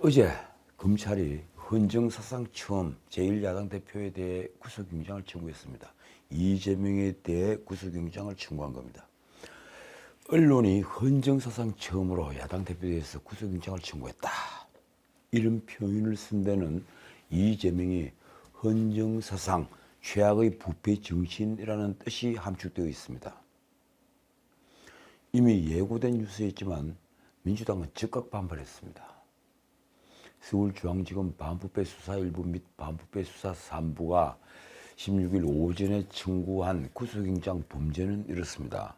어제 검찰이 헌정사상 처음 제1야당 대표에 대해 구속영장을 청구했습니다. 이재명에 대해 구속영장을 청구한 겁니다. 언론이 헌정사상 처음으로 야당 대표에 대해서 구속영장을 청구했다, 이런 표현을 쓴 데는 이재명이 헌정사상 최악의 부패 정신이라는 뜻이 함축되어 있습니다. 이미 예고된 뉴스였지만 민주당은 즉각 반발했습니다. 서울중앙지검 반부패 수사 1부 및 반부패 수사 3부가 16일 오전에 청구한 구속영장 범죄는 이렇습니다.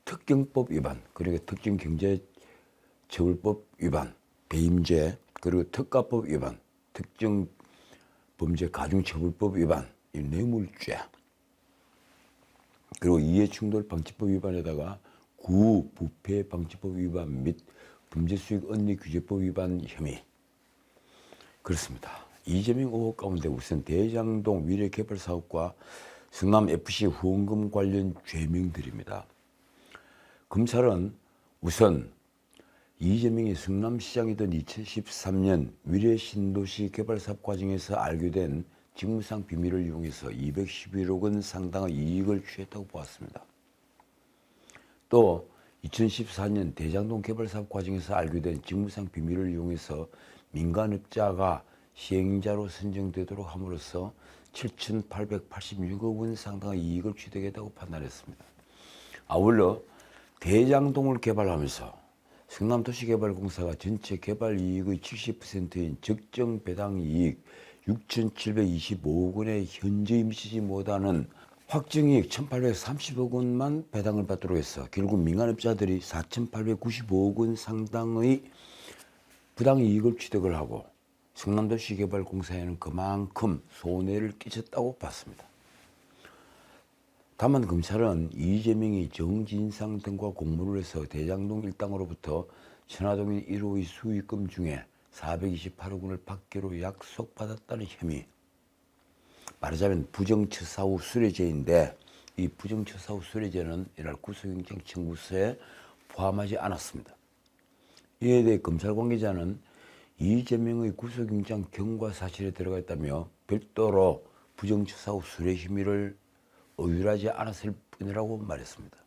특경법 위반, 그리고 특정경제처벌법 위반, 배임죄, 그리고 특가법 위반, 특정범죄 가중처벌법 위반, 뇌물죄, 그리고 이해충돌방지법 위반에다가 구부패방지법 위반 및 범죄수익 언리규제법 위반 혐의. 그렇습니다. 이재명 의혹 가운데 우선 대장동 위례개발사업과 성남FC 후원금 관련 죄명들입니다. 검찰은 우선 이재명이 성남시장이던 2013년 위례신도시 개발사업 과정에서 알게 된 직무상 비밀을 이용해서 211억 원 상당의 이익을 취했다고 보았습니다. 또 2014년 대장동 개발사업 과정에서 알게 된 직무상 비밀을 이용해서 민간업자가 시행자로 선정되도록 함으로써 7,886억 원 상당의 이익을 취득했다고 판단했습니다. 아울러 대장동을 개발하면서 성남도시개발공사가 전체 개발 이익의 70%인 적정 배당 이익 6,725억 원에 현저히 미치지 못하는 확정이익 1,830억 원만 배당을 받도록 해서 결국 민간업자들이 4,895억 원 상당의 부당이익을 취득을 하고 성남도시개발공사에는 그만큼 손해를 끼쳤다고 봤습니다. 다만 검찰은 이재명이 정진상 등과 공모를 해서 대장동 일당으로부터 천화동인 1호의 수익금 중에 428억 원을 받기로 약속받았다는 혐의, 말하자면 부정처사후 수뢰죄인데 이 부정처사후 수뢰죄는 이날 구속영장 청구서에 포함하지 않았습니다. 이에 대해 검찰 관계자는 이재명의 구속영장 경과 사실에 들어가 있다며 별도로 부정처사후 수뢰 혐의를 의율하지 않았을 뿐이라고 말했습니다.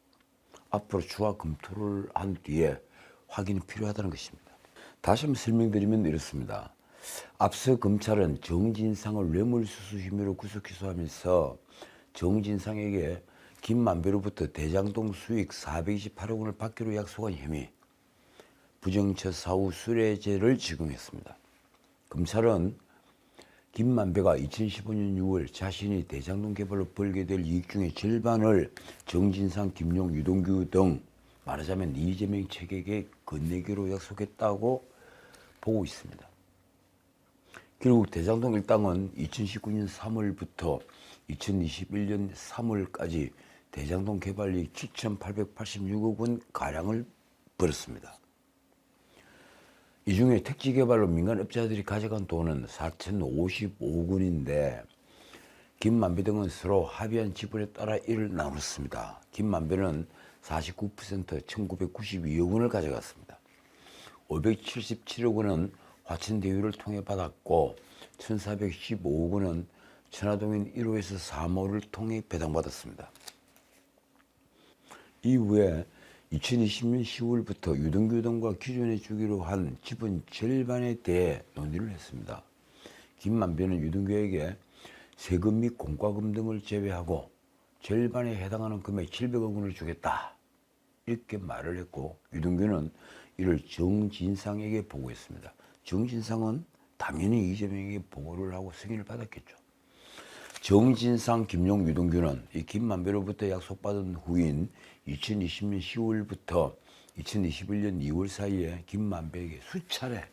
앞으로 추가 검토를 한 뒤에 확인이 필요하다는 것입니다. 다시 한번 설명드리면 이렇습니다. 앞서 검찰은 정진상을 뇌물수수 혐의로 구속 기소하면서 정진상에게 김만배로부터 대장동 수익 428억 원을 받기로 약속한 혐의, 부정처사후 수뢰죄를 적용했습니다. 검찰은 김만배가 2015년 6월 자신이 대장동 개발로 벌게 될 이익 중의 절반을 정진상, 김용, 유동규 등 말하자면 이재명 측에게 건네기로 약속했다고 보고 있습니다. 결국 대장동 일당은 2019년 3월부터 2021년 3월까지 대장동 개발이익 7,886억 원 가량을 벌었습니다. 이 중에 택지개발로 민간업자들이 가져간 돈은 4,055억 원인데 김만배 등은 서로 합의한 지분에 따라 이를 나눴습니다. 김만배는 49% 1,992억 원을 가져갔습니다. 577억 원은 화천대유를 통해 받았고 1,415억 원은 천화동인 1호에서 3호를 통해 배당받았습니다. 이후에 2020년 10월부터 유동규 등과 기존에 주기로 한 지분 절반에 대해 논의를 했습니다. 김만배는 유동규에게 세금 및 공과금 등을 제외하고 절반에 해당하는 금액 700억 원을 주겠다, 이렇게 말을 했고 유동규는 이를 정진상에게 보고했습니다. 정진상은 당연히 이재명에게 보고를 하고 승인을 받았겠죠. 정진상, 김용, 유동규는 이 김만배로부터 약속받은 후인 2020년 10월부터 2021년 2월 사이에 김만배에게 수차례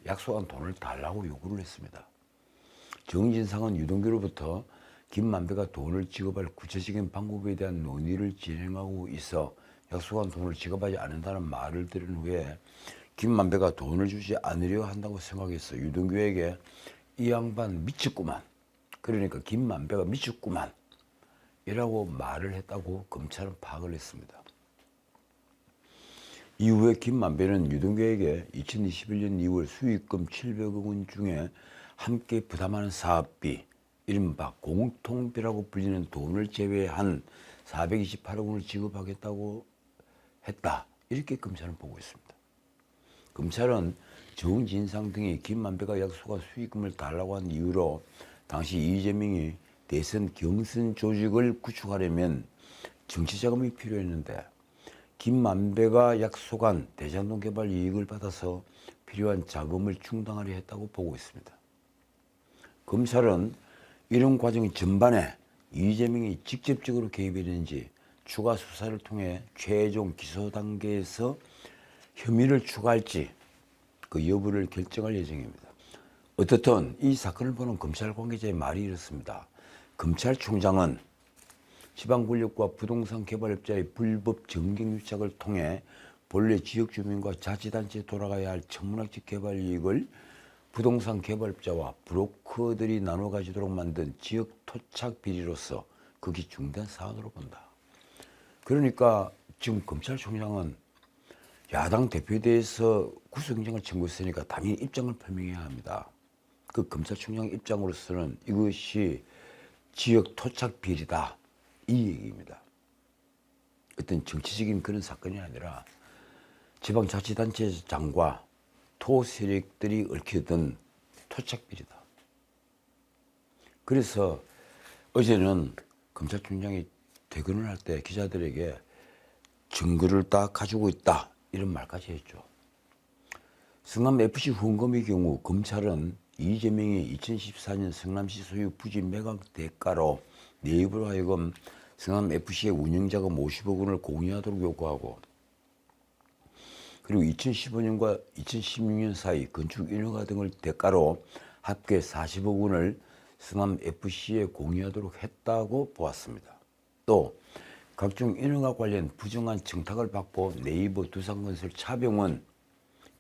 약속한 돈을 달라고 요구를 했습니다. 정진상은 유동규로부터 김만배가 돈을 지급할 구체적인 방법에 대한 논의를 진행하고 있어 약속한 돈을 지급하지 않는다는 말을 들은 후에 김만배가 돈을 주지 않으려 한다고 생각해서 유동규에게 이 양반 미쳤구만, 그러니까 김만배가 미쳤구만 이라고 말을 했다고 검찰은 파악을 했습니다. 이후에 김만배는 유동규에게 2021년 2월 수익금 700억 원 중에 함께 부담하는 사업비, 이른바 공통비라고 불리는 돈을 제외한 428억 원을 지급하겠다고 했다. 이렇게 검찰은 보고 있습니다. 검찰은 정진상 등이 김만배가 약속한 수익금을 달라고 한 이유로 당시 이재명이 대선 경선 조직을 구축하려면 정치자금이 필요했는데 김만배가 약속한 대장동 개발 이익을 받아서 필요한 자금을 충당하려 했다고 보고 있습니다. 검찰은 이런 과정 전반에 이재명이 직접적으로 개입했는지 추가 수사를 통해 최종 기소 단계에서 혐의를 추가할지 그 여부를 결정할 예정입니다. 어떻든 이 사건을 보는 검찰 관계자의 말이 이렇습니다. 검찰총장은 지방 권력과 부동산 개발업자의 불법 정경 유착을 통해 본래 지역 주민과 자치단체에 돌아가야 할 천문학적 개발 이익을 부동산 개발업자와 브로커들이 나눠 가지도록 만든 지역 토착 비리로서 극히 중대한 사안으로 본다. 그러니까 지금 검찰총장은 야당 대표에 대해서 구속영장을 청구했으니까 당연히 입장을 표명해야 합니다. 그 검찰총장 입장으로서는 이것이 지역 토착 비리다. 이 얘기입니다. 어떤 정치적인 그런 사건이 아니라 지방자치단체장과 토세력들이 얽혀든 토착비리다. 그래서 어제는 검찰총장이 퇴근을 할 때 기자들에게 증거를 다 가지고 있다. 이런 말까지 했죠. 성남FC 후원금의 경우 검찰은 이재명이 2014년 성남시 소유 부지 매각 대가로 네이버로 하여금 성남FC의 운영자금 50억 원을 공유하도록 요구하고 그리고 2015년과 2016년 사이 건축 인허가 등을 대가로 합계 40억 원을 성남FC에 공유하도록 했다고 보았습니다. 또 각종 인허가 관련 부정한 청탁을 받고 네이버, 두산건설, 차병원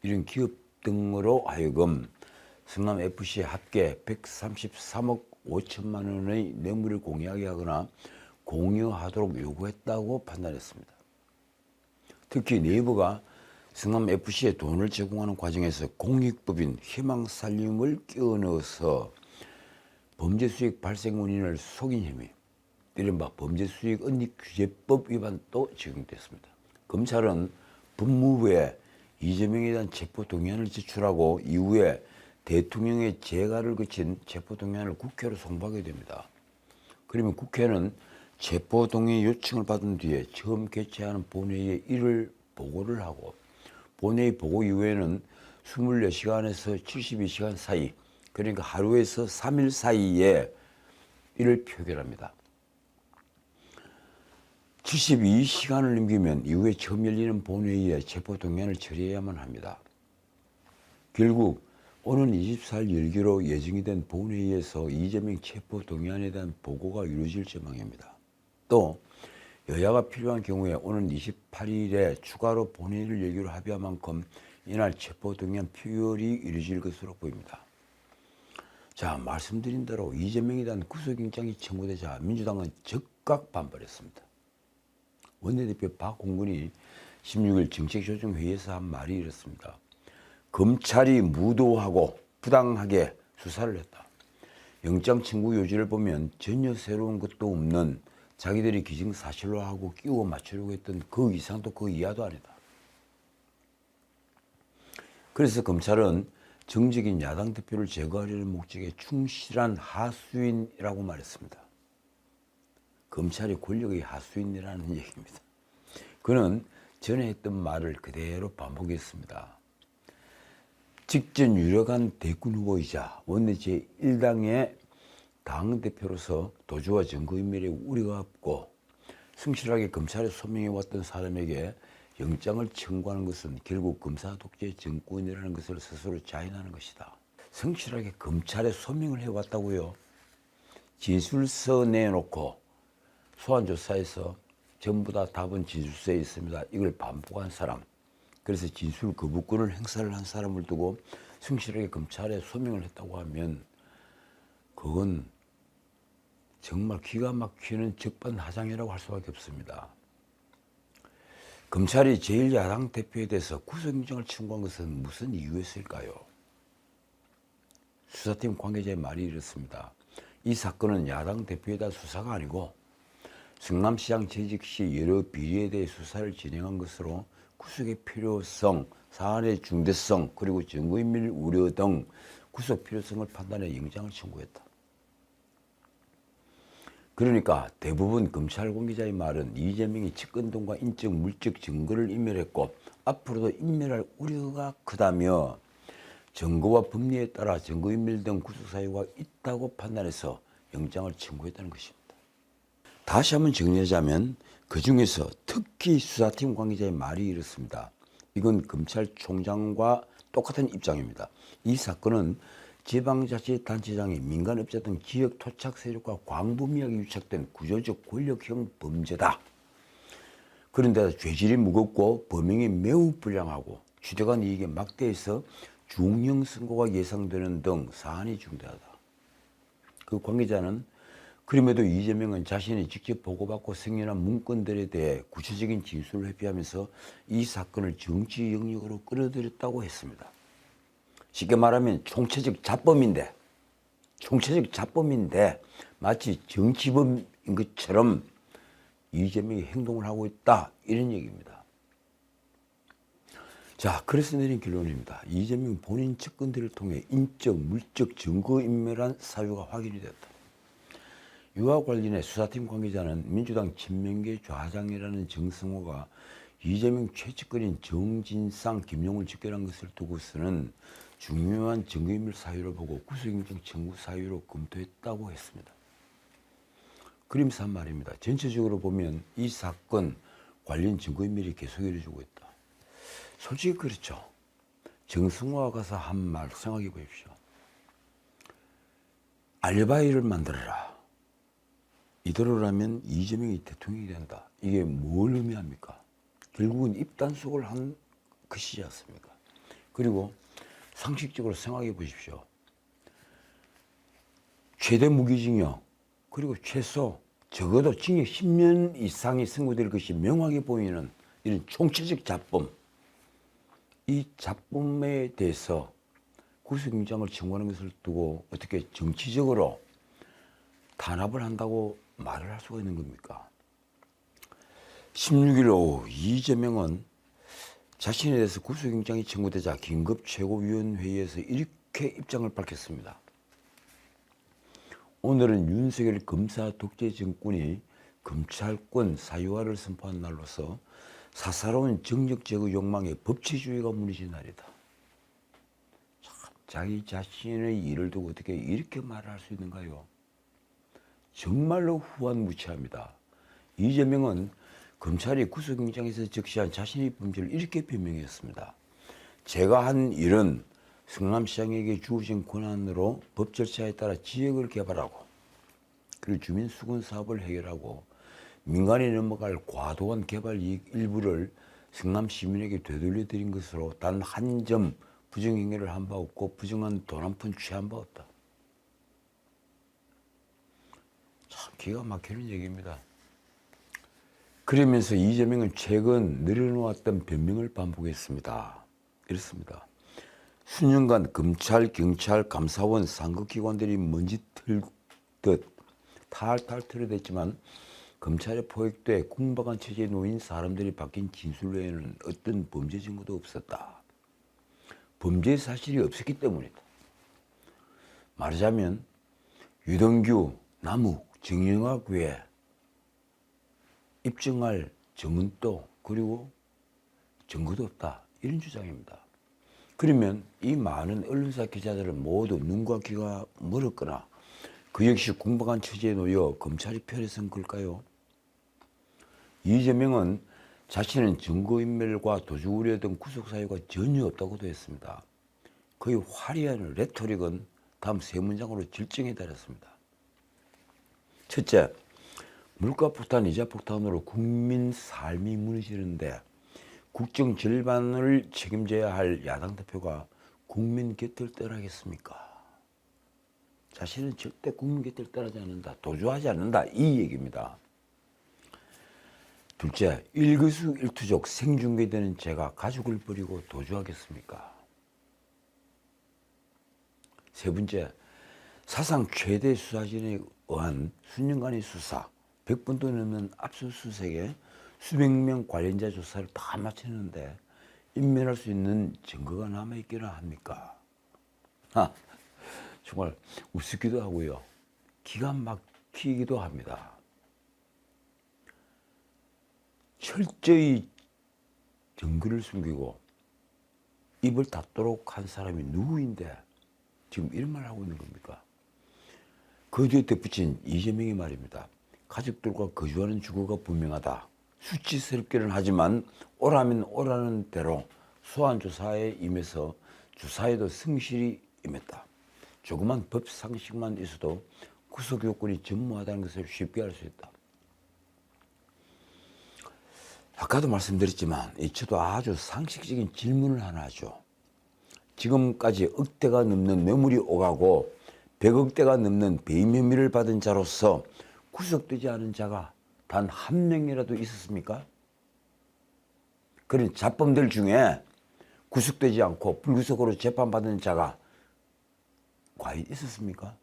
이런 기업 등으로 하여금 성남FC에 합계 133억 5천만 원의 뇌물을 공유하게 하거나 공유하도록 요구했다고 판단했습니다. 특히 네이버가 성남FC에 돈을 제공하는 과정에서 공익법인 희망살림을 끼워넣어서 범죄수익 발생 원인을 속인 혐의, 이른바 범죄수익 은닉규제법 위반도 적용됐습니다. 검찰은 법무부에 이재명에 대한 체포동의안을 제출하고 이후에 대통령의 재가를 거친 체포동의안을 국회로 송부하게 됩니다. 그러면 국회는 체포동의 요청을 받은 뒤에 처음 개최하는 본회의에 이를 보고를 하고 본회의 보고 이후에는 24시간에서 72시간 사이, 그러니까 하루에서 3일 사이에 이를 표결합니다. 72시간을 넘기면 이후에 처음 열리는 본회의에 체포동의안을 처리해야만 합니다. 결국 오는 24일 열기로 예정이 된 본회의에서 이재명 체포동의안에 대한 보고가 이루어질 전망입니다. 또 여야가 필요한 경우에 오는 28일에 추가로 본회의를 열기로 합의한 만큼 이날 체포동의안 표결이 이루어질 것으로 보입니다. 자, 말씀드린 대로 이재명에 대한 구속영장이 청구되자 민주당은 즉각 반발했습니다. 원내대표 박홍근이 16일 정책조정회의에서 한 말이 이렇습니다. 검찰이 무도하고 부당하게 수사를 했다. 영장 청구 요지를 보면 전혀 새로운 것도 없는 자기들이 기정사실로 하고 끼워 맞추려고 했던 그 이상도 그 이하도 아니다. 그래서 검찰은 정적인 야당 대표를 제거하려는 목적에 충실한 하수인이라고 말했습니다. 검찰이 권력의 하수인이라는 얘기입니다. 그는 전에 했던 말을 그대로 반복했습니다. 직전 유력한 대권 후보이자 원내 제1당의 당대표로서 도주와 증거인멸에 우려가 없고 성실하게 검찰에 소명해왔던 사람에게 영장을 청구하는 것은 결국 검사 독재 정권이라는 것을 스스로 자인하는 것이다. 성실하게 검찰에 소명을 해왔다고요. 진술서 내놓고 소환조사에서 전부 다 답은 진술서에 있습니다. 이걸 반복한 사람, 그래서 진술 거부권을 행사를 한 사람을 두고 성실하게 검찰에 소명을 했다고 하면 그건 정말 기가 막히는 적반하장이라고 할 수밖에 없습니다. 검찰이 제1야당 대표에 대해서 구속영장을 청구한 것은 무슨 이유였을까요? 수사팀 관계자의 말이 이렇습니다. 이 사건은 야당 대표에 대한 수사가 아니고 성남시장 재직 시 여러 비리에 대해 수사를 진행한 것으로 구속의 필요성, 사안의 중대성, 그리고 증거인멸 우려 등 구속 필요성을 판단해 영장을 청구했다. 그러니까 대부분 검찰 관계자의 말은 이재명이 측근 등과 인적, 물적 증거를 인멸했고 앞으로도 인멸할 우려가 크다며 증거와 법리에 따라 증거인멸 등 구속 사유가 있다고 판단해서 영장을 청구했다는 것입니다. 다시 한번 정리하자면 그 중에서 특히 수사팀 관계자의 말이 이렇습니다. 이건 검찰총장과 똑같은 입장입니다. 이 사건은 지방자치단체장이 민간업자 등 지역 토착 세력과 광범위하게 유착된 구조적 권력형 범죄다. 그런데 죄질이 무겁고 범행이 매우 불량하고 취득한 이익에 막대해서 중형 선고가 예상되는 등 사안이 중대하다. 그 관계자는 그럼에도 이재명은 자신이 직접 보고받고 승인한 문건들에 대해 구체적인 진술을 회피하면서 이 사건을 정치 영역으로 끌어들였다고 했습니다. 쉽게 말하면 총체적 자범인데 마치 정치범인 것처럼 이재명이 행동을 하고 있다, 이런 얘기입니다. 자, 그래서 내린 결론입니다. 이재명 본인 측근들을 통해 인적, 물적 증거인멸한 사유가 확인이 됐다. 이와 관련해 수사팀 관계자는 민주당 친명계 좌장이라는 정성호가 이재명 최측근인 정진상, 김용을 직결한 것을 두고서는 중요한 증거인멸 사유를 보고 구속영장 청구 사유로 검토했다고 했습니다. 그러면서 한 말입니다. 전체적으로 보면 이 사건 관련 증거인멸이 계속 이루어지고 있다. 솔직히 그렇죠. 정성호가 가서 한 말 생각해 보십시오. 알바이를 만들어라. 이대로라면 이재명이 대통령이 된다. 이게 뭘 의미합니까? 결국은 입단속을 한 것이지 않습니까? 그리고 상식적으로 생각해 보십시오. 최대 무기징역, 그리고 최소 적어도 징역 10년 이상이 선고될 것이 명확해 보이는 이런 총체적 자범, 이 자범에 대해서 구속영장을 청구하는 것을 두고 어떻게 정치적으로 탄압을 한다고 말을 할 수가 있는 겁니까? 16일 오후 이재명은 자신에 대해서 구속영장이 청구되자 긴급 최고위원회의에서 이렇게 입장을 밝혔습니다. 오늘은 윤석열 검사 독재 정권이 검찰권 사유화를 선포한 날로서 사사로운 정력 제거 욕망의 법치주의가 무너진 날이다. 참, 자기 자신의 일을 두고 어떻게 이렇게 말을 할 수 있는가요? 정말로 후한무치합니다. 이재명은 검찰이 구속영장에서 적시한 자신의 범죄를 이렇게 변명했습니다. 제가 한 일은 성남시장에게 주어진 권한으로 법 절차에 따라 지역을 개발하고 그리고 주민 수건 사업을 해결하고 민간에 넘어갈 과도한 개발 이익 일부를 성남 시민에게 되돌려드린 것으로 단 한 점 부정행위를 한 바 없고 부정한 돈 한 푼 취한 바 없다. 참 기가 막히는 얘기입니다. 그러면서 이재명은 최근 늘어놓았던 변명을 반복했습니다. 이렇습니다. 수년간 검찰, 경찰, 감사원, 상급기관들이 먼지 털듯 탈탈 털어댔지만 검찰에 포획돼 궁박한 처지에 놓인 사람들이 밝힌 진술 외에는 어떤 범죄 증거도 없었다. 범죄 사실이 없었기 때문이다. 말하자면 유동규, 남욱, 정영학 외에 입증할 증언도 그리고 증거도 없다. 이런 주장입니다. 그러면 이 많은 언론사 기자들은 모두 눈과 귀가 멀었거나 그 역시 궁박한 처지에 놓여 검찰이 편해선 걸까요? 이재명은 자신은 증거인멸과 도주 우려 등 구속사유가 전혀 없다고도 했습니다. 그의 화려한 레토릭은 다음 세 문장으로 질증에 달했습니다. 첫째, 물가 폭탄, 이자 폭탄으로 국민 삶이 무너지는데 국정 절반을 책임져야 할 야당 대표가 국민 곁을 떠나겠습니까? 자신은 절대 국민 곁을 떠나지 않는다. 도주하지 않는다. 이 얘기입니다. 둘째, 일거수일투족 생중계되는 제가 가족을 버리고 도주하겠습니까? 세 번째, 사상 최대 수사진에 의한 수년간의 수사, 100번도 넘는 압수수색에 수백 명 관련자 조사를 다 마쳤는데 인멸할 수 있는 증거가 남아있기나 합니까? 정말 우습기도 하고요. 기가 막히기도 합니다. 철저히 증거를 숨기고 입을 닫도록 한 사람이 누구인데 지금 이런 말을 하고 있는 겁니까? 그 뒤에 덧붙인 이재명이 말입니다. 가족들과 거주하는 주거가 분명하다. 수치스럽기는 하지만 오라면 오라는 대로 소환조사에 임해서 주사에도 성실히 임했다. 조그만 법상식만 있어도 구속요건이 전무하다는 것을 쉽게 알 수 있다. 아까도 말씀드렸지만 저도 아주 상식적인 질문을 하나 하죠. 지금까지 억대가 넘는 뇌물이 오가고 100억대가 넘는 배임 혐의를 받은 자로서 구속되지 않은 자가 단 한 명이라도 있었습니까? 그런 자범들 중에 구속되지 않고 불구속으로 재판받은 자가 과연 있었습니까?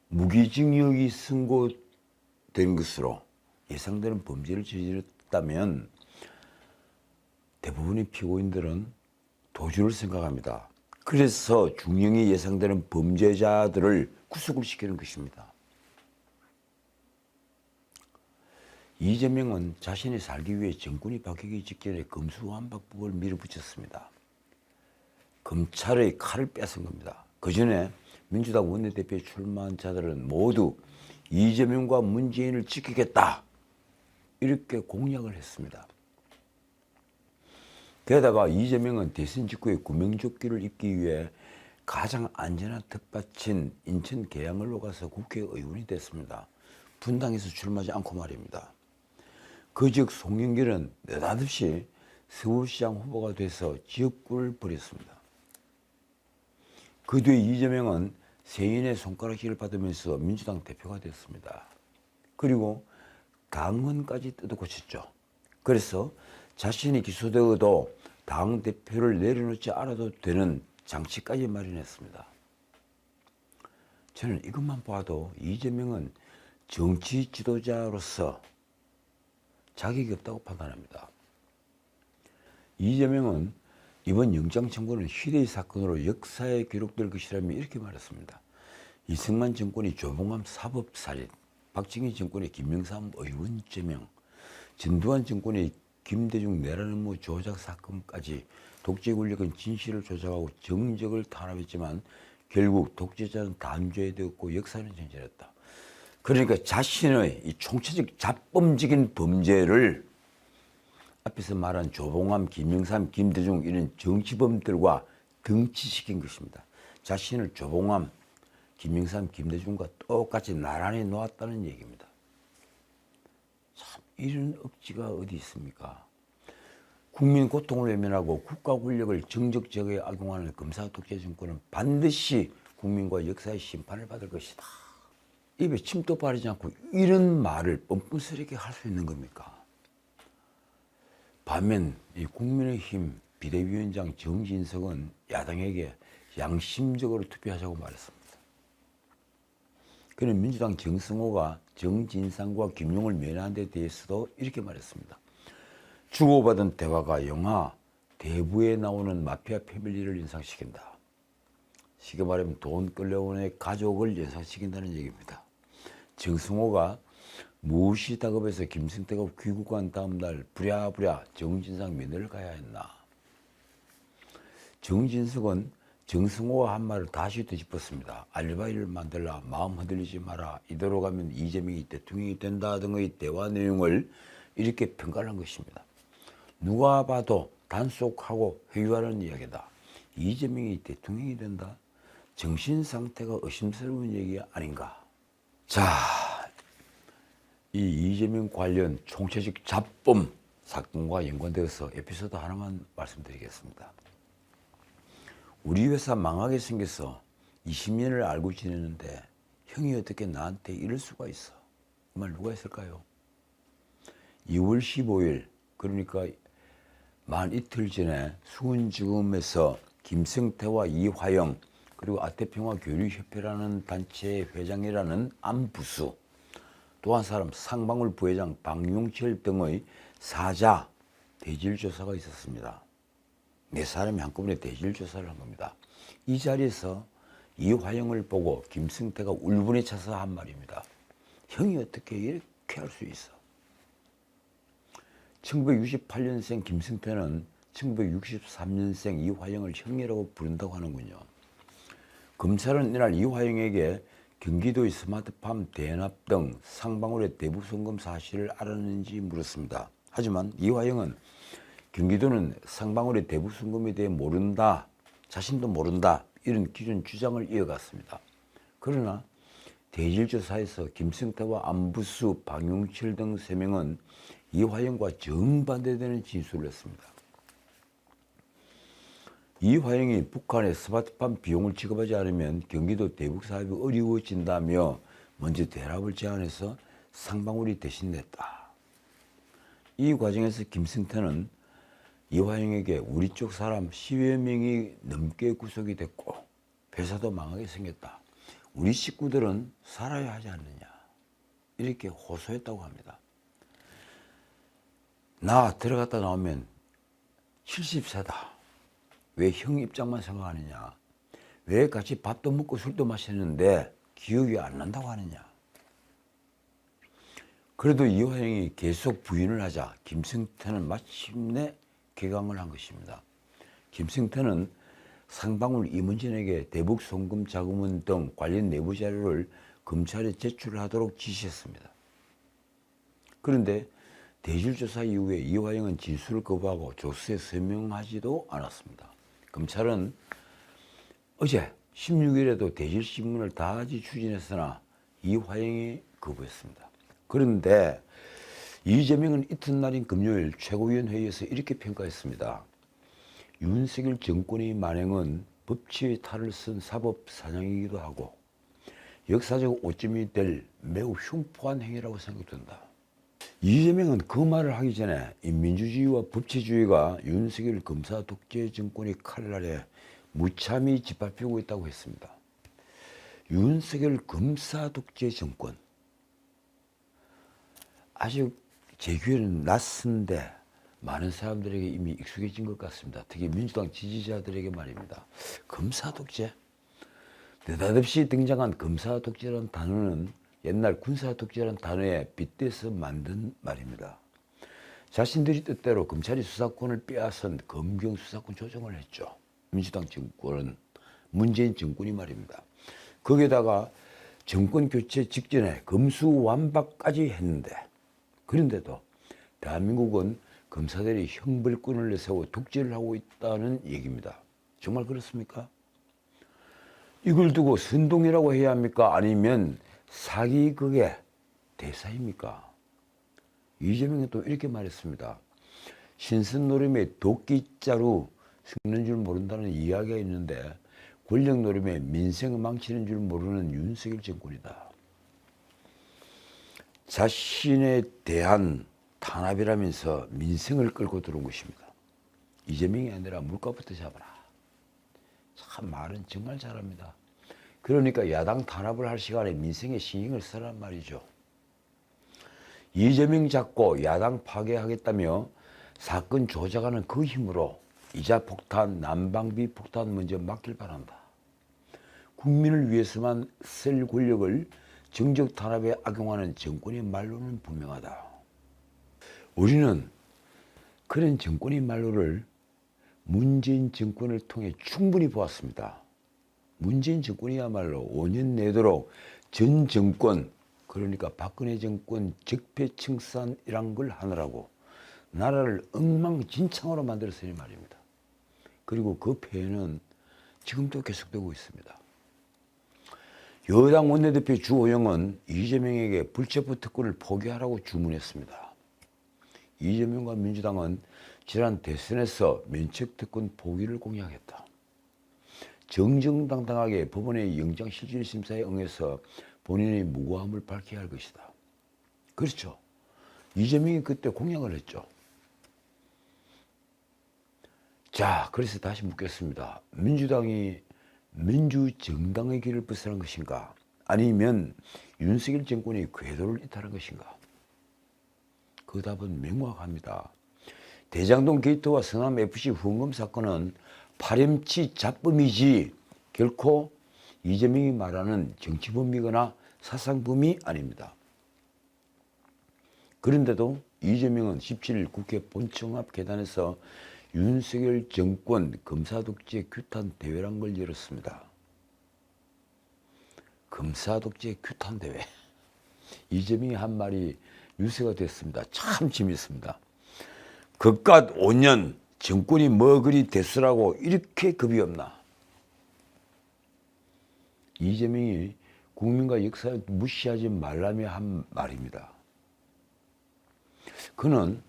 무기징역이 선고된 것으로 예상되는 범죄를 저질렀다면 대부분의 피고인들은 도주를 생각합니다. 그래서 중형이 예상되는 범죄자들을 구속을 시키는 것입니다. 이재명은 자신이 살기 위해 정권이 바뀌기 직전에 검수완박법을 밀어붙였습니다. 검찰의 칼을 뺏은 겁니다. 그 전에 민주당 원내대표에 출마한 자들은 모두 이재명과 문재인을 지키겠다 이렇게 공약을 했습니다. 게다가 이재명은 대선 직후에 구명조끼를 입기 위해 가장 안전한 텃밭인 인천 계양을로 가서 국회의원이 됐습니다. 분당에서 출마하지 않고 말입니다. 그즉 송영길은 느닷없이 서울시장 후보가 돼서 지역구를 벌였습니다. 그 뒤에 이재명은 세인의 손가락질을 받으면서 민주당 대표가 됐습니다. 그리고 당헌까지 뜯어고쳤죠. 그래서 자신이 기소되어도 당대표를 내려놓지 않아도 되는 장치까지 마련했습니다. 저는 이것만 봐도 이재명은 정치 지도자로서 자격이 없다고 판단합니다. 이재명은 이번 영장 청구는 희대의 사건으로 역사에 기록될 것이라며 이렇게 말했습니다. 이승만 정권이 조봉암 사법살인, 박정희 정권의 김영삼 의원 제명, 전두환 정권의 김대중 내란 업무 조작 사건까지 독재 권력은 진실을 조작하고 정적을 탄압했지만 결국 독재자는 단죄되었고 역사는 정진했다. 그러니까 자신의 이 총체적 자범적인 범죄를 앞에서 말한 조봉암, 김영삼, 김대중 이런 정치범들과 등치시킨 것입니다. 자신을 조봉암, 김영삼, 김대중과 똑같이 나란히 놓았다는 얘기입니다. 참 이런 억지가 어디 있습니까? 국민 고통을 외면하고 국가 권력을 정적 제거에 악용하는 검사 독재 정권은 반드시 국민과 역사의 심판을 받을 것이다. 입에 침도 바르지 않고 이런 말을 뻔뻔스럽게 할 수 있는 겁니까? 반면 이 국민의힘 비대위원장 정진석은 야당에게 양심적으로 투표하자고 말했습니다. 그는 민주당 정승호가 정진상과 김용을 면회한 데 대해서도 이렇게 말했습니다. 주고받은 대화가 영화 대부에 나오는 마피아 패밀리를 연상시킨다. 쉽게 말하면 돈 끌려온의 가족을 연상시킨다는 얘기입니다. 정승호가 무엇이 다급해서 김승태가 귀국한 다음 날 부랴부랴 정진상 면회를 가야 했나. 정진석은 정승호와 한 말을 다시 되짚었습니다. 알리바이를 만들라, 마음 흔들리지 마라, 이대로 가면 이재명이 대통령이 된다 등의 대화 내용을 이렇게 평가를 한 것입니다. 누가 봐도 단속하고 회유하는 이야기다. 이재명이 대통령이 된다? 정신 상태가 의심스러운 얘기 아닌가. 자, 이 이재명 관련 총체적 잡범 사건과 연관되어서 에피소드 하나만 말씀드리겠습니다. 우리 회사 망하게 생겨서 20년을 알고 지내는데 형이 어떻게 나한테 이럴 수가 있어? 그 말 누가 했을까요? 2월 15일 그러니까 만 이틀 전에 수원지검에서 김성태와 이화영 그리고 아태평화 교류협회라는 단체의 회장이라는 안부수 또 한 사람 상방울 부회장 박용철 등의 사자 대질조사가 있었습니다. 네 사람이 한꺼번에 대질조사를 한 겁니다. 이 자리에서 이화영을 보고 김성태가 울분에 차서 한 말입니다. 형이 어떻게 이렇게 할 수 있어? 1968년생 김성태는 1963년생 이화영을 형이라고 부른다고 하는군요. 검찰은 이날 이화영에게 경기도의 스마트팜 대납 등 상방울의 대부송금 사실을 알았는지 물었습니다. 하지만 이화영은 경기도는 상방울의 대부송금에 대해 모른다, 자신도 모른다 이런 기존 주장을 이어갔습니다. 그러나 대질조사에서 김성태와 안부수, 박용철 등 3명은 이화영과 정반대되는 진술을 했습니다. 이화영이 북한에 스마트팜 비용을 지급하지 않으면 경기도 대북 사업이 어려워진다며 먼저 대납을 제안해서 상방울이 대신 냈다. 이 과정에서 김성태는 이화영에게 우리 쪽 사람 10여 명이 넘게 구속이 됐고 회사도 망하게 생겼다. 우리 식구들은 살아야 하지 않느냐 이렇게 호소했다고 합니다. 나 들어갔다 나오면 70세다. 왜 형 입장만 생각하느냐? 왜 같이 밥도 먹고 술도 마셨는데 기억이 안 난다고 하느냐? 그래도 이화영이 계속 부인을 하자 김성태는 마침내 개강을 한 것입니다. 김성태는 상방울 임원진에게 대북 송금 자금원 등 관련 내부 자료를 검찰에 제출하도록 지시했습니다. 그런데 대질조사 이후에 이화영은 진술을 거부하고 조서에 서명하지도 않았습니다. 검찰은 어제 16일에도 대질신문을 다시 추진했으나 이화영이 거부했습니다. 그런데 이재명은 이튿날인 금요일 최고위원회의에서 이렇게 평가했습니다. 윤석열 정권의 만행은 법치의 탈을 쓴 사법사냥이기도 하고 역사적 오점이 될 매우 흉포한 행위라고 생각된다. 이재명은 그 말을 하기 전에 이 민주주의와 법치주의가 윤석열 검사 독재 정권의 칼날에 무참히 짓밟히고 있다고 했습니다. 윤석열 검사 독재 정권 아직 제 귀에는 낯선데 많은 사람들에게 이미 익숙해진 것 같습니다. 특히 민주당 지지자들에게 말입니다. 검사 독재? 느닷없이 등장한 검사 독재라는 단어는 옛날 군사 독재라는 단어에 빗대서 만든 말입니다. 자신들이 뜻대로 검찰이 수사권을 빼앗은 검경 수사권 조정을 했죠. 민주당 정권은 문재인 정권이 말입니다. 거기에다가 정권 교체 직전에 검수완박까지 했는데 그런데도 대한민국은 검사들이 형벌권을 내세워 독재를 하고 있다는 얘기입니다. 정말 그렇습니까? 이걸 두고 선동이라고 해야 합니까? 아니면 사기극의 대사입니까? 이재명이 또 이렇게 말했습니다. 신선노름에 도끼자루 섞는 줄 모른다는 이야기가 있는데 권력노름에 민생을 망치는 줄 모르는 윤석열 정권이다. 자신에 대한 탄압이라면서 민생을 끌고 들어온 것입니다. 이재명이 아니라 물가부터 잡아라. 참 말은 정말 잘합니다. 그러니까 야당 탄압을 할 시간에 민생에 신경을 쓰란 말이죠. 이재명 잡고 야당 파괴하겠다며 사건 조작하는 그 힘으로 이자 폭탄, 난방비 폭탄 먼저 막길 바란다. 국민을 위해서만 쓸 권력을 정적 탄압에 악용하는 정권의 말로는 분명하다. 우리는 그런 정권의 말로를 문재인 정권을 통해 충분히 보았습니다. 문재인 정권이야말로 5년 내도록 전 정권, 그러니까 박근혜 정권 적폐청산이란 걸 하느라고 나라를 엉망진창으로 만들었으니 말입니다. 그리고 그 폐해는 지금도 계속되고 있습니다. 여당 원내대표 주호영은 이재명에게 불체포 특권을 포기하라고 주문했습니다. 이재명과 민주당은 지난 대선에서 면책특권 포기를 공약했다. 정정당당하게 법원의 영장실질심사에 응해서 본인의 무고함을 밝혀야 할 것이다. 그렇죠. 이재명이 그때 공약을 했죠. 자, 그래서 다시 묻겠습니다. 민주당이 민주정당의 길을 벗어난 것인가? 아니면 윤석열 정권이 궤도를 이탈한 것인가? 그 답은 명확합니다. 대장동 게이트와 성남FC 후원금 사건은 파렴치 작범이지 결코 이재명이 말하는 정치범이거나 사상범이 아닙니다. 그런데도 이재명은 17일 국회 본청 앞 계단에서 윤석열 정권 검사독재 규탄 대회란 걸 열었습니다. 검사독재 규탄 대회. 이재명이 한 말이 유세가 됐습니다. 참 재밌습니다. 그깟 5년 정권이 뭐 그리 대수라고 이렇게 겁이 없나. 이재명이 국민과 역사를 무시하지 말라며 한 말입니다. 그는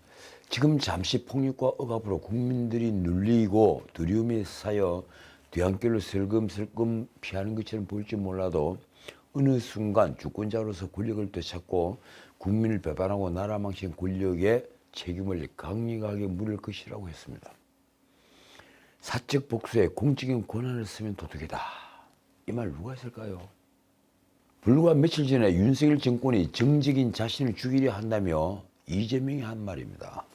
지금 잠시 폭력과 억압으로 국민들이 눌리고 두려움에 쌓여 뒤안길로 슬금슬금 피하는 것처럼 보일지 몰라도 어느 순간 주권자로서 권력을 되찾고 국민을 배반하고 나라 망친 권력의 책임을 강력하게 물을 것이라고 했습니다. 사적 복수에 공적인 권한을 쓰면 도둑이다. 이 말 누가 했을까요? 불과 며칠 전에 윤석열 정권이 정적인 자신을 죽이려 한다며 이재명이 한 말입니다.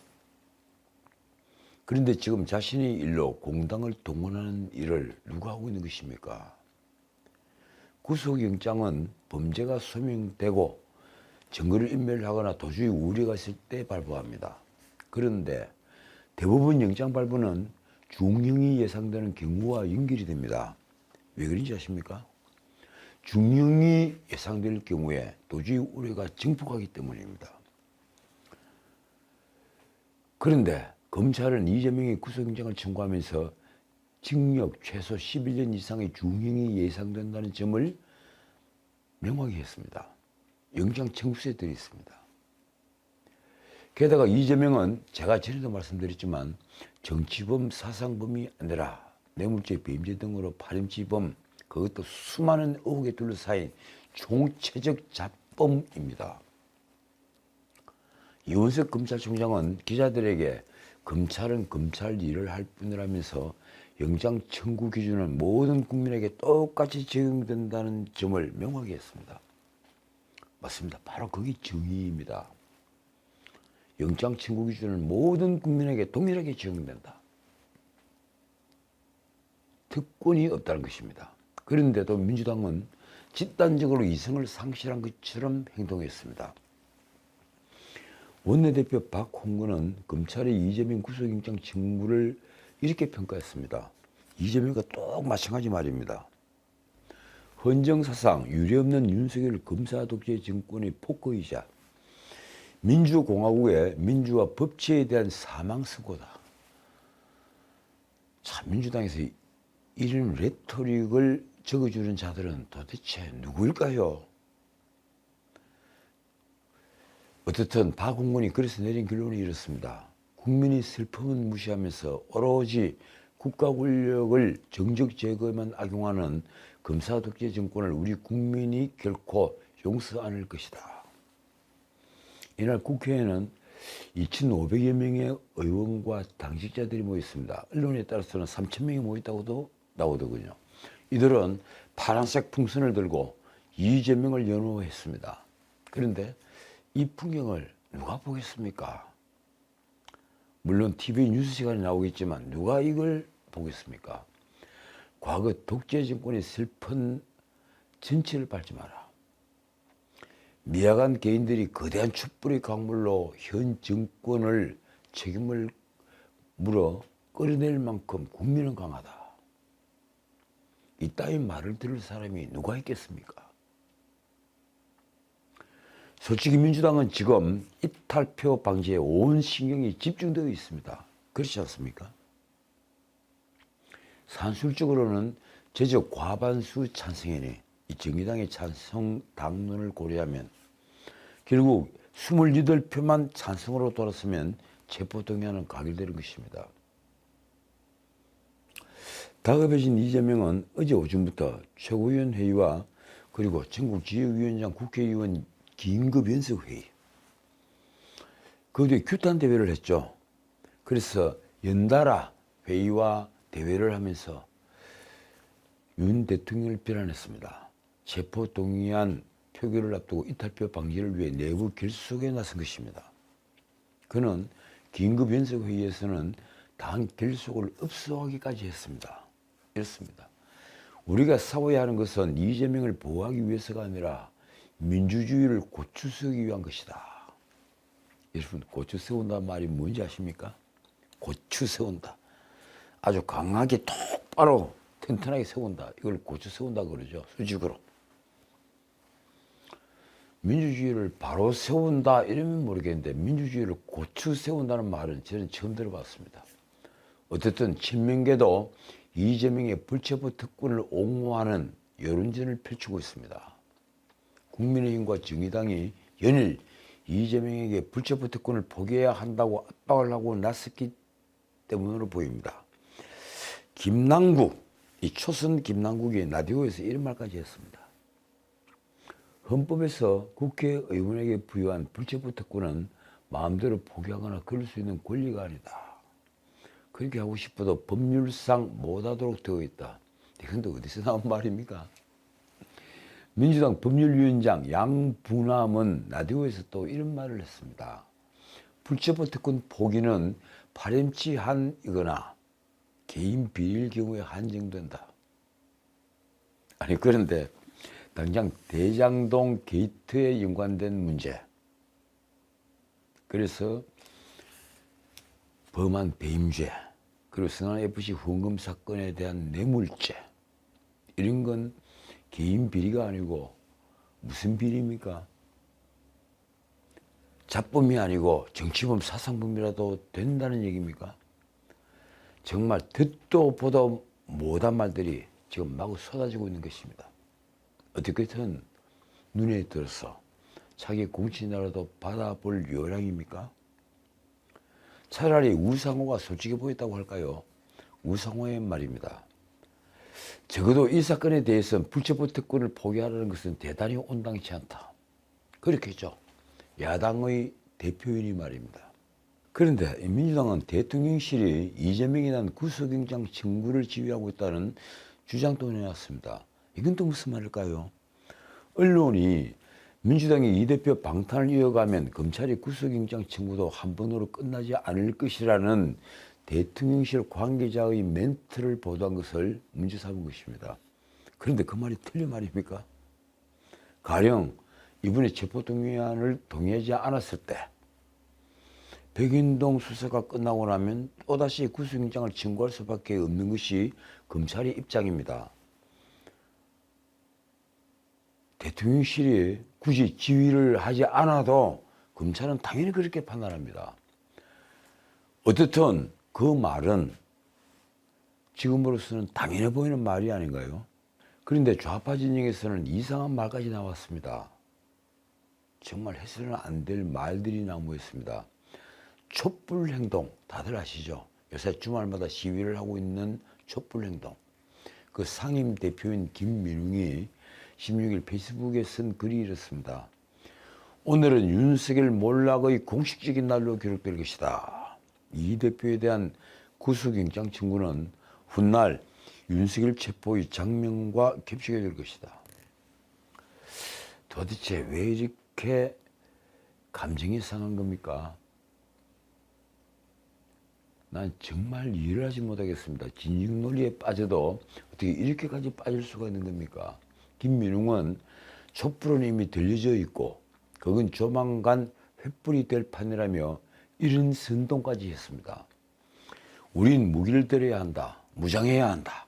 그런데 지금 자신의 일로 공당을 동원하는 일을 누가 하고 있는 것입니까? 구속영장은 범죄가 소명되고 증거를 인멸하거나 도주의 우려가 있을 때 발부합니다. 그런데 대부분 영장 발부는 중형이 예상되는 경우와 연결이 됩니다. 왜 그런지 아십니까? 중형이 예상될 경우에 도주의 우려가 증폭하기 때문입니다. 그런데 검찰은 이재명의 구속영장을 청구하면서 징역 최소 11년 이상의 중형이 예상된다는 점을 명확히 했습니다. 영장 청구서에 들어 있습니다. 게다가 이재명은 제가 전에도 말씀드렸지만 정치범, 사상범이 아니라 뇌물죄, 배임죄 등으로 파렴치범, 그것도 수많은 의혹에 둘러싸인 총체적 잡범입니다. 이원석 검찰총장은 기자들에게 검찰은 검찰 일을 할 뿐이라면서 영장 청구 기준은 모든 국민에게 똑같이 적용된다는 점을 명확히 했습니다. 맞습니다. 바로 그게 정의입니다. 영장 청구 기준은 모든 국민에게 동일하게 적용된다. 특권이 없다는 것입니다. 그런데도 민주당은 집단적으로 이성을 상실한 것처럼 행동했습니다. 원내대표 박홍근은 검찰의 이재명 구속영장 청구를 이렇게 평가했습니다. 이재명과 똑 마찬가지 말입니다. 헌정사상 유례없는 윤석열 검사 독재 정권의 폭거이자 민주공화국의 민주화 법치에 대한 사망선고다. 참 민주당에서 이런 레토릭을 적어주는 자들은 도대체 누구일까요? 어떻든 박홍근이 그래서 내린 결론이 이렇습니다. 국민이 슬픔은 무시하면서 오로지 국가 권력을 정적 제거에만 악용하는 검사 독재 정권을 우리 국민이 결코 용서 않을 것이다. 이날 국회에는 2,500여 명의 의원과 당직자들이 모였습니다. 언론에 따라서는 3,000명이 모였다고도 나오더군요. 이들은 파란색 풍선을 들고 이재명을 연호했습니다. 그런데 이 풍경을 누가 보겠습니까? 물론 TV 뉴스 시간에 나오겠지만 누가 이걸 보겠습니까? 과거 독재 정권의 슬픈 전체를 밟지 마라. 미약한 개인들이 거대한 촛불의 강물로 현 정권을 책임을 물어 끌어낼 만큼 국민은 강하다. 이따위 말을 들을 사람이 누가 있겠습니까? 솔직히 민주당은 지금 이탈표 방지에 온 신경이 집중되어 있습니다. 그렇지 않습니까? 산술적으로는 제적 과반수 찬성이니 이 정의당의 찬성 당론을 고려하면 결국 28표만 찬성으로 돌았으면 체포동의안은 가결되는 것입니다. 다급해진 이재명은 어제 오전부터 최고위원 회의와 그리고 전국 지역위원장 국회의원 긴급 연석회의, 그 뒤에 규탄 대회를 했죠. 그래서 연달아 회의와 대회를 하면서 윤 대통령을 비난했습니다. 체포동의안 표결을 앞두고 이탈표 방지를 위해 내부 결속에 나선 것입니다. 그는 긴급연석회의에서는 당 결속을 없애하기까지 했습니다. 이렇습니다. 우리가 싸워야 하는 것은 이재명을 보호하기 위해서가 아니라 민주주의를 고추 세우기 위한 것이다. 여러분, 고추 세운다는 말이 뭔지 아십니까? 고추 세운다. 아주 강하게 똑바로 튼튼하게 세운다. 이걸 고추 세운다 그러죠. 수직으로. 민주주의를 바로 세운다 이러면 모르겠는데 민주주의를 고추 세운다는 말은 저는 처음 들어봤습니다. 어쨌든 친명계도 이재명의 불체포 특권을 옹호하는 여론전을 펼치고 있습니다. 국민의힘과 정의당이 연일 이재명에게 불체포 특권을 포기해야 한다고 압박을 하고 나섰기 때문으로 보입니다. 김남국, 이 초선 김남국이 라디오에서 이런 말까지 했습니다. 헌법에서 국회의원에게 부여한 불체포 특권은 마음대로 포기하거나 그럴 수 있는 권리가 아니다. 그렇게 하고 싶어도 법률상 못하도록 되어 있다. 이건 어디서 나온 말입니까? 민주당 법률위원장 양부남은 라디오에서 또 이런 말을 했습니다. 불체포 특권 포기는 파렴치한이거나 개인 비리일 경우에 한정된다. 아니 그런데 당장 대장동 게이트에 연관된 문제, 그래서 범한 배임죄, 그리고 성남FC 후원금 사건에 대한 뇌물죄, 이런 건 개인 비리가 아니고 무슨 비리입니까? 잡범이 아니고 정치범 사상범이라도 된다는 얘기입니까? 정말 듣도 보도 못한 말들이 지금 마구 쏟아지고 있는 것입니다. 어떻게든 눈에 들어서 자기 공신이라도 받아볼 요량입니까? 차라리 우상호가 솔직히 보였다고 할까요? 우상호의 말입니다. 적어도 이 사건에 대해서는 불체포 특권을 포기하라는 것은 대단히 온당치 않다. 그렇겠죠. 야당의 대표인이 말입니다. 그런데 민주당은 대통령실이 이재명에 대한 구속영장 청구를 지휘하고 있다는 주장도 내놨습니다. 이건 또 무슨 말일까요? 언론이 민주당이 이 대표 방탄을 이어가면 검찰이 구속영장 청구도 한 번으로 끝나지 않을 것이라는 대통령실 관계자의 멘트를 보도한 것을 문제 삼은 것입니다. 그런데 그 말이 틀린 말입니까? 가령 이번에 체포동의안을 동의하지 않았을 때 백인동 수사가 끝나고 나면 또다시 구속영장을 청구할 수밖에 없는 것이 검찰의 입장입니다. 대통령실이 굳이 지휘를 하지 않아도 검찰은 당연히 그렇게 판단합니다. 어떻든 그 말은 지금으로서는 당연해 보이는 말이 아닌가요? 그런데 좌파 진영에서는 이상한 말까지 나왔습니다. 정말 해서는 안 될 말들이 나무했습니다. 촛불행동 다들 아시죠? 요새 주말마다 시위를 하고 있는 촛불행동. 그 상임 대표인 김민웅이 16일 페이스북에 쓴 글이 이렇습니다. 오늘은 윤석열 몰락의 공식적인 날로 기록될 것이다. 이 대표에 대한 구속영장 청구는 훗날 윤석열 체포의 장면과 겹치게 될 것이다. 도대체 왜 이렇게 감정이 상한 겁니까? 난 정말 이해를 하지 못하겠습니다. 진영 논리에 빠져도 어떻게 이렇게까지 빠질 수가 있는 겁니까? 김민웅은 촛불은 이미 들려져 있고 그건 조만간 횃불이 될 판이라며 이런 선동까지 했습니다. 우린 무기를 들여야 한다. 무장해야 한다.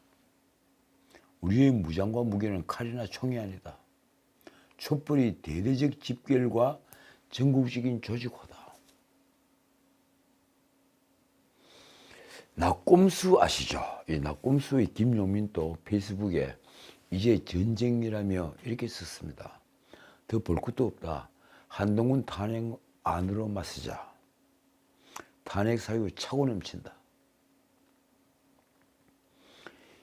우리의 무장과 무기는 칼이나 총이 아니다. 촛불이 대대적 집결과 전국적인 조직화다. 낙곰수 아시죠? 이 낙곰수의 김용민도 페이스북에 이제 전쟁이라며 이렇게 썼습니다. 더 볼 것도 없다. 한동훈 탄핵 안으로 맞서자. 탄핵 사유 차고 넘친다.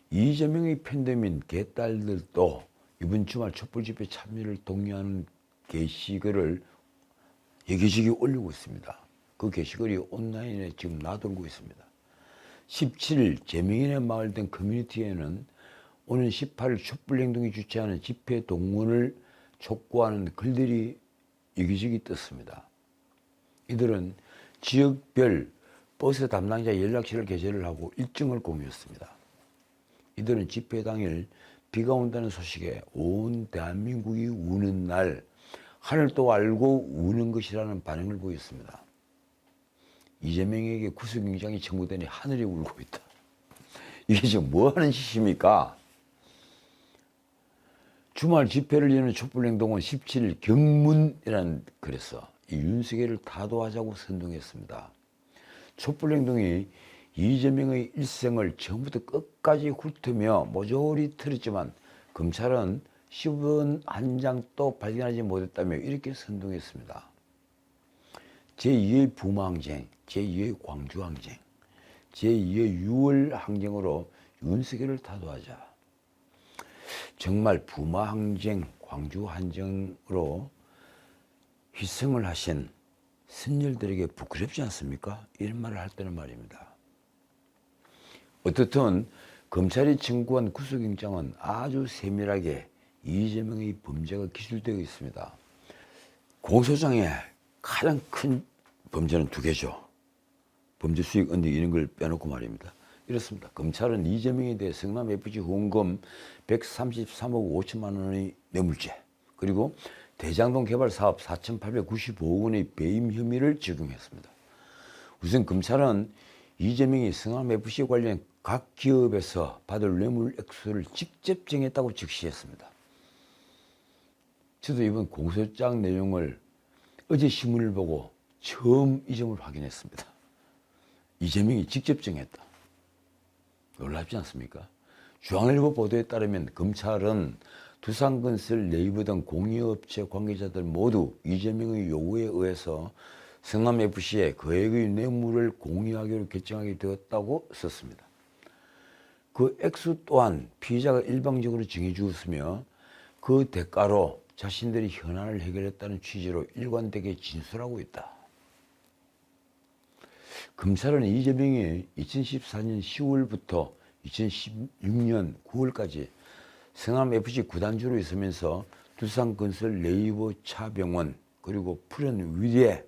이재명의 팬데믹 개딸들도 이번 주말 촛불 집회 참여를 독려하는 게시글을 여기저기 올리고 있습니다. 그 게시글이 온라인에 지금 나돌고 있습니다. 17일 재명인의 마을 등 커뮤니티에는 오는 18일 촛불행동이 주최하는 집회 동원을 촉구하는 글들이 여기저기 떴습니다. 이들은 지역별 버스 담당자 연락처를 게재를 하고 일정을 공유했습니다. 이들은 집회 당일 비가 온다는 소식에 온 대한민국이 우는 날 하늘도 알고 우는 것이라는 반응을 보였습니다. 이재명에게 구속영장이 청구되니 하늘이 울고 있다. 이게 지금 뭐 하는 짓입니까? 주말 집회를 여는 촛불행동은 17일 경문이라는 글에서 이 윤석열을 타도하자고 선동했습니다. 촛불행동이 이재명의 일생을 처음부터 끝까지 훑으며 모조리 틀었지만 검찰은 시분 한 장도 발견하지 못했다며 이렇게 선동했습니다. 제2의 부마항쟁, 제2의 광주항쟁, 제2의 6월 항쟁으로 윤석열을 타도하자. 정말 부마항쟁, 광주항쟁으로 희생을 하신 선열들에게 부끄럽지 않습니까? 이런 말을 할 때는 말입니다. 어떻든 검찰이 청구한 구속영장은 아주 세밀하게 이재명의 범죄가 기술되어 있습니다. 공소장의 가장 큰 범죄는 두 개죠. 범죄 수익 은닉 이런 걸 빼놓고 말입니다. 이렇습니다. 검찰은 이재명에 대해 성남FC 후원금 133억 5천만 원의 뇌물죄, 그리고 대장동 개발 사업 4,895억 원의 배임 혐의를 적용했습니다. 우선 검찰은 이재명이 성남FC 관련 각 기업에서 받을 뇌물 액수를 직접 정했다고 적시했습니다. 저도 이번 공소장 내용을 어제 신문을 보고 처음 이 점을 확인했습니다. 이재명이 직접 정했다. 놀랍지 않습니까? 중앙일보 보도에 따르면 검찰은 두산건설, 네이버 등 공유업체 관계자들 모두 이재명의 요구에 의해서 성남FC에 거액의 뇌물을 공유하기로 결정하게 되었다고 썼습니다. 그 액수 또한 피의자가 일방적으로 정해주었으며 그 대가로 자신들이 현안을 해결했다는 취지로 일관되게 진술하고 있다. 검찰은 이재명이 2014년 10월부터 2016년 9월까지 성남FC 구단주로 있으면서 두산건설, 네이버, 차병원, 그리고 푸른위례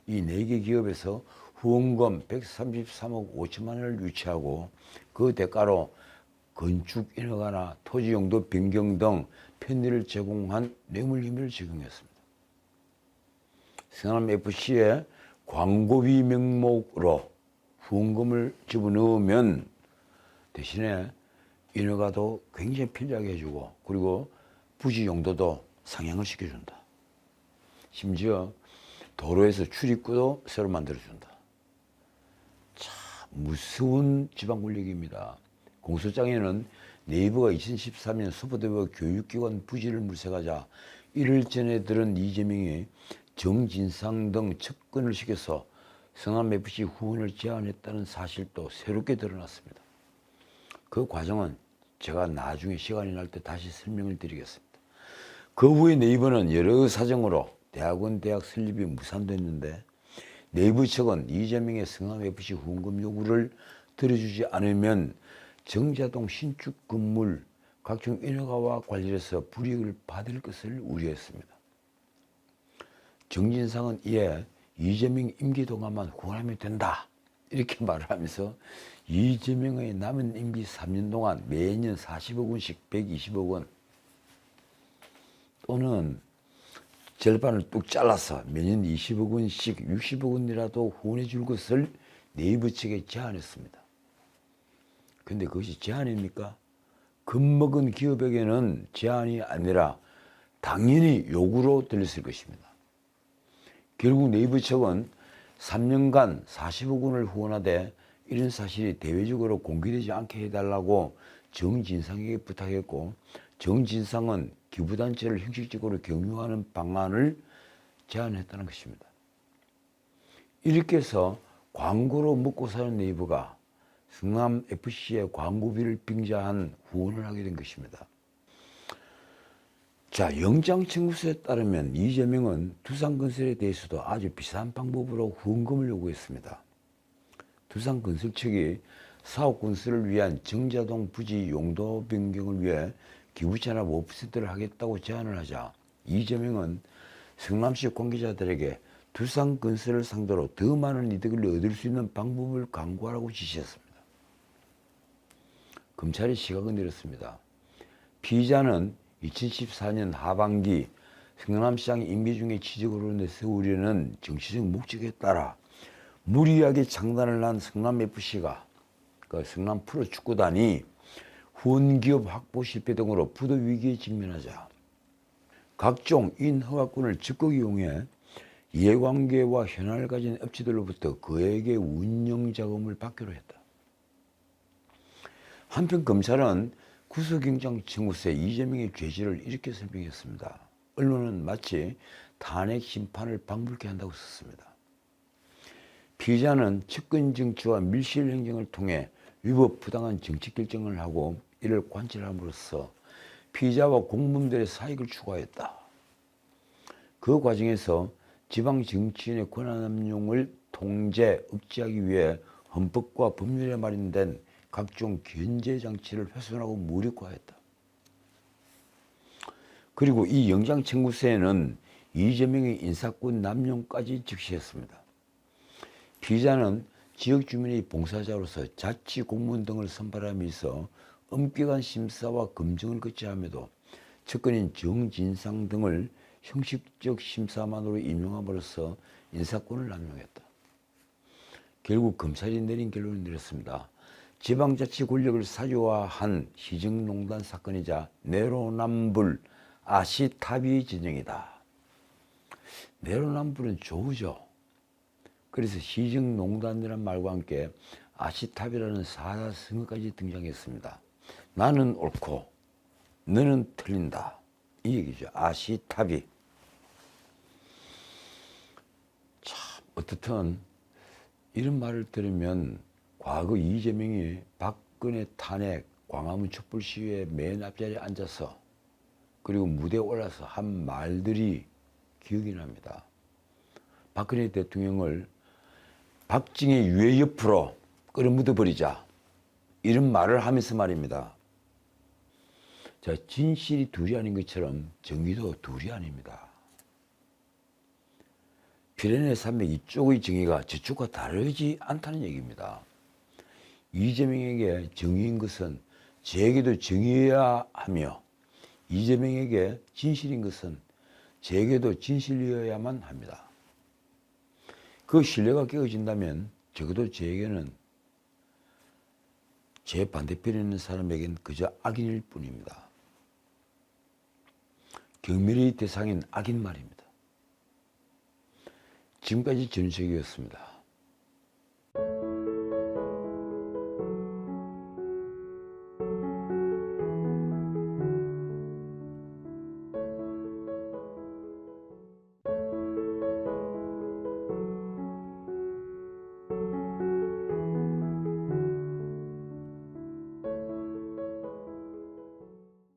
이 4개 기업에서 후원금 133억 5천만 원을 유치하고 그 대가로 건축 인허가나 토지 용도 변경 등 편의를 제공한 뇌물 혐의를 적용했습니다. 성남FC에 광고비 명목으로 후원금을 집어넣으면 대신에 인허가도 굉장히 편리하게 해주고, 그리고 부지 용도도 상향을 시켜준다. 심지어 도로에서 출입구도 새로 만들어준다. 참 무서운 지방 권력입니다. 공소장에는 네이버가 2013년 서부대와 교육기관 부지를 물색하자 이를 전에 들은 이재명이 정진상 등 접근을 시켜서 성남FC 후원을 제안했다는 사실도 새롭게 드러났습니다. 그 과정은 제가 나중에 시간이 날 때 다시 설명을 드리겠습니다. 그 후에 네이버는 여러 사정으로 대학원 대학 설립이 무산됐는데 네이버 측은 이재명의 성남FC 후원금 요구를 들어주지 않으면 정자동 신축 건물 각종 인허가와 관련해서 불이익을 받을 것을 우려했습니다. 정진상은 이에 이재명 임기 동안만 후원하면 된다 이렇게 말을 하면서 이재명의 남은 임기 3년 동안 매년 40억 원씩 120억 원 또는 절반을 뚝 잘라서 매년 20억 원씩 60억 원이라도 후원해 줄 것을 네이버 측에 제안했습니다. 근데 그것이 제안입니까? 겁먹은 기업에게는 제안이 아니라 당연히 요구로 들렸을 것입니다. 결국 네이버 측은 3년간 40억 원을 후원하되 이런 사실이 대외적으로 공개되지 않게 해달라고 정진상에게 부탁했고, 정진상은 기부단체를 형식적으로 경유하는 방안을 제안했다는 것입니다. 이렇게 해서 광고로 먹고 사는 네이버가 성남FC의 광고비를 빙자한 후원을 하게 된 것입니다. 자, 영장 청구서에 따르면 이재명은 두산건설에 대해서도 아주 비슷한 방법으로 후원금을 요구했습니다. 두산건설 측이 사업 건설을 위한 정자동 부지 용도 변경을 위해 기부 잔압 5%를 하겠다고 제안을 하자 이재명은 성남시 관계자들에게 두산건설을 상대로 더 많은 이득을 얻을 수 있는 방법을 강구하라고 지시했습니다. 검찰의 시각은 이렇습니다. 피의자는 2014년 하반기 성남시장 임기 중에 취직으로 내세우려는 정치적 목적에 따라 무리하게 창단을 한 성남FC가 그 성남 프로축구단이 후원기업 확보 실패 등으로 부도 위기에 직면하자 각종 인허가권을 적극 이용해 이해관계와 현안을 가진 업체들로부터 그에게 운영 자금을 받기로 했다. 한편 검찰은 구속영장 청구서에 이재명의 죄질을 이렇게 설명했습니다. 언론은 마치 탄핵 심판을 방불케 한다고 썼습니다. 피의자는 측근 정치와 밀실 행정을 통해 위법 부당한 정치 결정을 하고 이를 관철함으로써 피의자와 공무원들의 사익을 추구하였다. 그 과정에서 지방 정치인의 권한남용을 통제, 억제하기 위해 헌법과 법률에 마련된 각종 견제 장치를 훼손하고 무력화했다. 그리고 이 영장 청구서에는 이재명의 인사권 남용까지 적시했습니다. 피의자는 지역 주민의 봉사자로서 자치 공무원 등을 선발하면서 엄격한 심사와 검증을 거쳐야 함에도 측근인 정진상 등을 형식적 심사만으로 임용함으로써 인사권을 남용했다. 결국 검찰이 내린 결론은 이렇습니다. 지방자치 권력을 사유화한 시정농단 사건이자 내로남불 아시타비 진영이다. 내로남불은 좋으죠. 그래서 시정농단이라는 말과 함께 아시타비라는 사자성어까지 등장했습니다. 나는 옳고 너는 틀린다. 이 얘기죠. 아시타비. 참 어떻든 이런 말을 들으면 과거 이재명이 박근혜 탄핵 광화문 촛불 시위의 맨 앞자리에 앉아서 그리고 무대에 올라서 한 말들이 기억이 납니다. 박근혜 대통령을 박정희 유해 옆으로 끌어묻어버리자 이런 말을 하면서 말입니다. 자, 진실이 둘이 아닌 것처럼 정의도 둘이 아닙니다. 피레네 산맥 이쪽의 정의가 저쪽과 다르지 않다는 얘기입니다. 이재명에게 정의인 것은 제게도 정의여야 하며 이재명에게 진실인 것은 제게도 진실이어야만 합니다. 그 신뢰가 깨어진다면 적어도 제게는 제 반대편에 있는 사람에겐 그저 악인일 뿐입니다. 경멸의 대상인 악인 말입니다. 지금까지 전우석이었습니다.